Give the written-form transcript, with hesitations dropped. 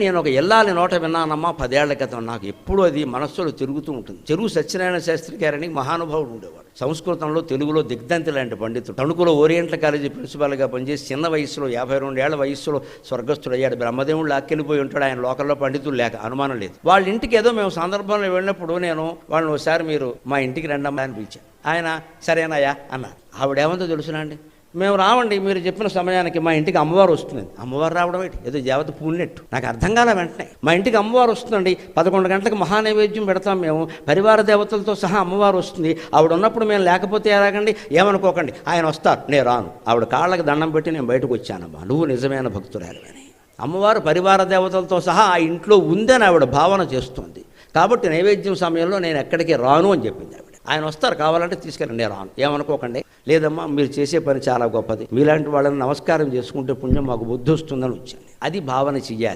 నేను ఒక ఎల్లాలి నోట విన్నానమ్మా 10 ఏళ్ల క్రితం. నాకు ఎప్పుడు అది మనస్సులో తిరుగుతూ ఉంటుంది. చెరువు సత్యనారాయణ శాస్త్రి గారని మహానుభావుడు ఉండేవాడు. సంస్కృతంలో తెలుగులో దిగ్ధంతి లాంటి పండితుడు. తణుకులో ఓరియంటల్ కాలేజీ ప్రిన్సిపాల్గా పనిచేసి చిన్న వయసులో 52 ఏళ్ల వయసులో స్వర్గస్థుడయ్యాడు. బ్రహ్మదేవుడు లాక్కెళ్ళిపోయి ఉంటాడు. ఆయన లోకల్లో పండితులు లేక అనుమానం లేదు. వాళ్ళ ఇంటికి ఏదో మేము సందర్భంలో వెళ్ళినప్పుడు నేను వాళ్ళని ఒకసారి మీరు మా ఇంటికి రండమ్మా అని పిలిచాను. ఆయన సరేనాయా అన్నారు. ఆవిడేమంతో తెలుసునా అండి, మేము రావండి, మీరు చెప్పిన సమయానికి మా ఇంటికి అమ్మవారు వస్తుంది. అమ్మవారు రావడం ఏంటి, ఏదో దేవత పూలినట్టు. నాకు అర్థం కాలే. వెంటనే మా ఇంటికి అమ్మవారు వస్తుందండి, 11 గంటలకు మహానైవేద్యం పెడతాం మేము, పరివార దేవతలతో సహా అమ్మవారు వస్తుంది. ఆవిడ ఉన్నప్పుడు మేము లేకపోతే ఎలాగండి, ఏమనుకోకండి, ఆయన వస్తారు, నేను రాను. ఆవిడ కాళ్ళకి దండం పెట్టి నేను బయటకు వచ్చానమ్మా, నువ్వు నిజమైన భక్తురాలివని. అమ్మవారు పరివార దేవతలతో సహా ఆ ఇంట్లో ఉందని ఆవిడ భావన చేస్తుంది. కాబట్టి నైవేద్యం సమయంలో నేను ఎక్కడికి రాను అని చెప్పింది ఆవిడ. ఆయన వస్తారు, కావాలంటే తీసుకెళ్ళండి, నేను రాను, ఏమనుకోకండి. లేదమ్మా, మీరు చేసే పని చాలా గొప్పది, మీలాంటి వాళ్ళని నమస్కారం చేసుకుంటే పుణ్యం మాకు బుద్ధి వస్తుందని వచ్చాను. అది భావన చెయ్యాలి.